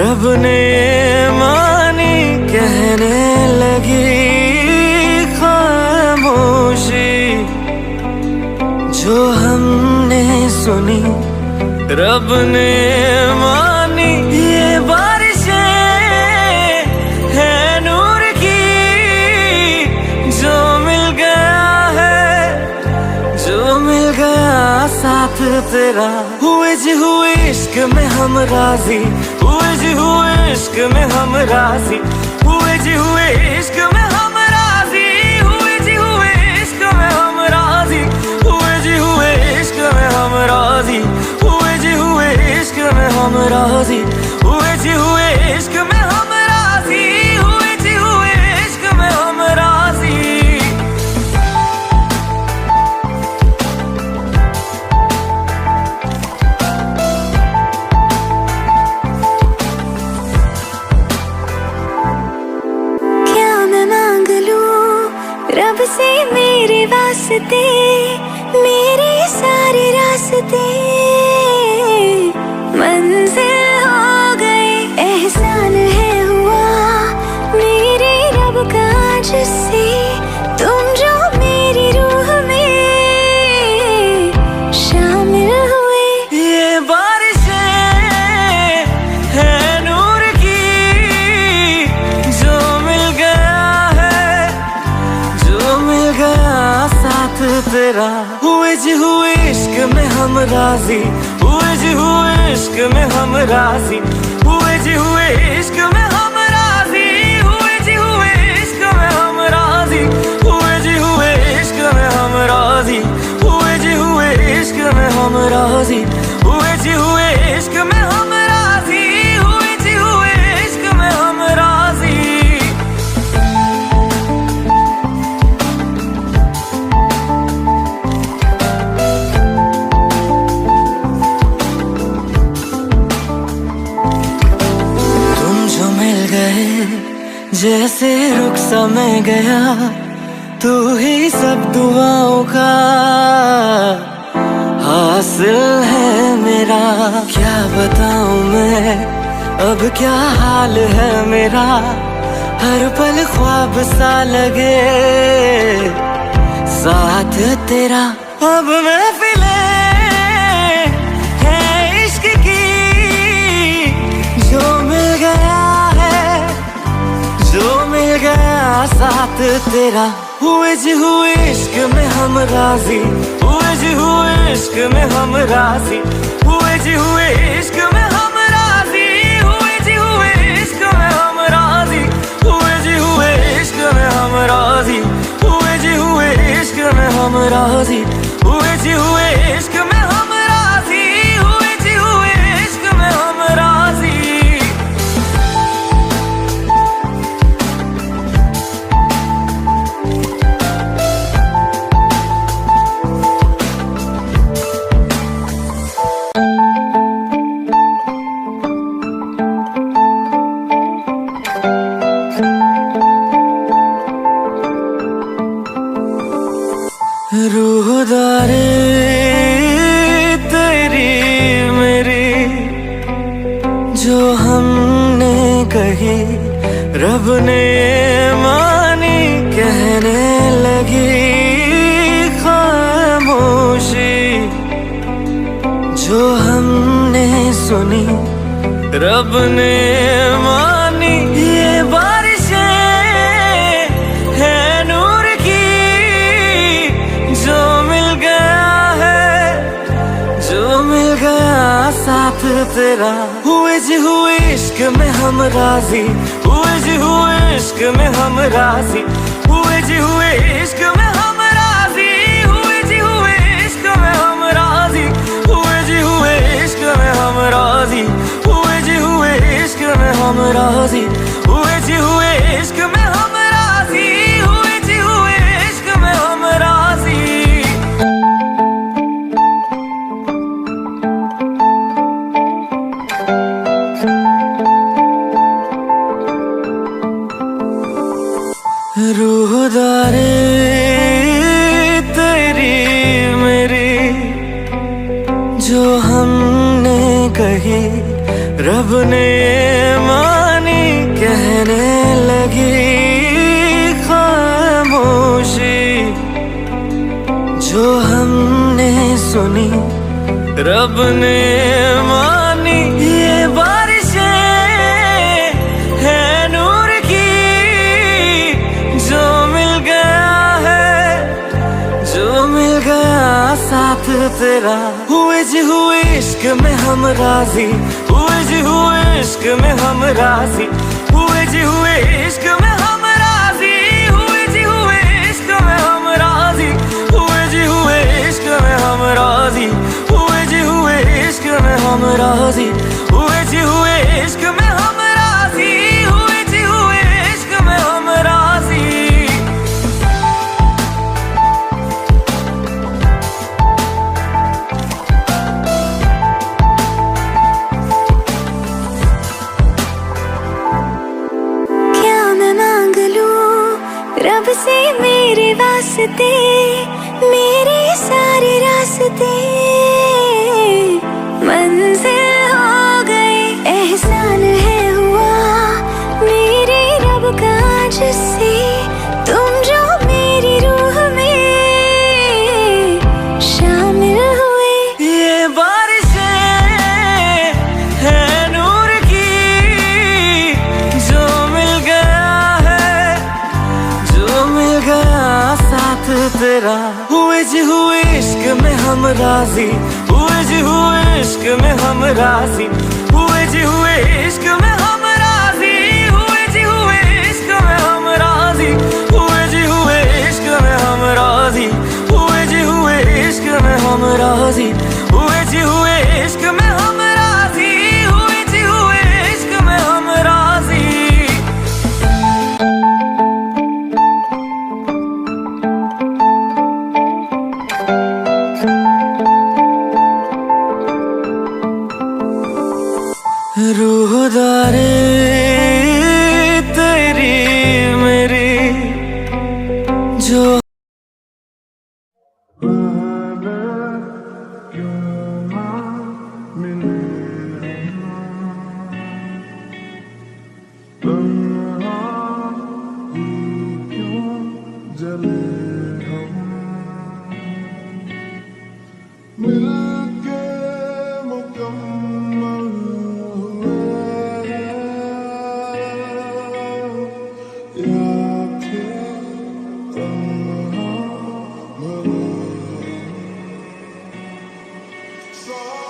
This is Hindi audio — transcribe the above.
रब ने मानी कहने लगी खामोशी, जो हमने सुनी रब ने मानी। ये बारिशें है नूर की, जो मिल गया है, जो मिल गया साथ तेरा। हुए जी हुए इश्क में हम राजी, हुए जी हुए इश्क में हम राजी, हुए जी हुए इश्क में हम राजी, हुए जी हुए इश्क में हम राजी, हुए जी हुए इश्क में हम राजी, हुए जी हुए इश्क में हम राजी, हुए जी हुए इश्क में हम राजी, हुए जी हुए इश्क में हम राजी। रब से मेरे वास्ते, मेरे सारे रास्ते मंजिल हो गए। एहसान है हुआ मेरे रब का जिससे, तुम जो मेरी रूह में शामिल हुए। ये बारिशें है नूर की, जो मिल गया है, जो मिल गया साथ तेरा। हुए जी हुए इश्क में हम राजी, हुए जी हुए इश्क में हम राजी, हुए जी हुए इश्क में हम राजी, हुए जी हुए इश्क में हम राजी, हुए जी हुए इश्क में हम राजी, हुए जी हुए इश्क में हम राजी, हुए जी हुए इश्क में हम राजी, हुए जी हुए इश्क में हम राजी। जैसे रुख समय गया, तू ही सब दुआओं का हासिल है मेरा। क्या बताऊं मैं अब क्या हाल है मेरा, हर पल ख्वाब सा लगे साथ तेरा। अब महफिलें हैं इश्क की, जो मिल गया है, जो मिल गया साथ तेरा। हुए जी हुए इश्क में हम राजी, हुए जी हुए इश्क में हम राजी, हुए जी हुए इश्क में हम राजी, हुए जी हुए इश्क में हम राजी, हुए जी हुए इश्क में हम राजी, हुए जी हुए इश्क में हम राजी, हुए जी हुए इश्क में हम राजी, हुए जी हुए इश्क में हम राजी। रूहदारे तेरी मेरी, जो हमने कही रब ने मानी कहने लगी खामोशी, जो हमने सुनी रब ने मानी। ये बारिशें है नूर की, जो मिल गया है, जो मिल गया साथ तेरा। हुए जी हुए इश्क में हम राजी, हुए जी हुए इश्क में हम राजी, हुए जी हुए इश्क में हम राजी, हुए जी हुए इश्क में हम राजी, हुए जी हुए इश्क में हम राजी, हुए जी हुए इश्क में हम राजी, हुए जी हुए इश्क में हम राजी, हुए जी हुए इश्क में हम राजी। रूहदारे तेरी मेरी, जो हमने कही रब ने लगी खामोशी जो हमने सुनी रब ने मानी। ये बारिशें है नूर की जो मिल गया है, जो मिल गया साथ तेरा। हुए जी हुए इश्क में हम राजी, हुए जी हुए इश्क में हम राजी, हुए जी हुए इश्क में हम राजी, हुए जी हुए इश्क में हम राजी, हुए जी हुए इश्क में हम राजी, हुए जी हुए इश्क में हम राजी, हुए जी हुए इश्क में हम राजी, हुए जी हुए इश्क में हम राजी। क्या मैं मांग लूं रब से मेरे वास्ते, मेरे सारे रास्ते मंजिल हो गए। एहसान है हुआ मेरे रब का जिससे, तुम जो मेरी रूह में शामिल हुए। ये बारिशें है नूर की जो मिल गया है, जो मिल गया साथ तेरा। हुए जी हुए इश्क में हम राजी, हुए जी हुए इश्क में हम राजी, हुए जी हुए इश्क में हम राजी, हुए जी हुए इश्क में हम राजी, हुए जी हुए इश्क में हम राजी, हुए जी हुए इश्क में हम राजी, हुए जी हुए इश्क में हम राजी, हुए जी हुए इश्क में हम राजी। रूहदारे तेरी मेरी जो So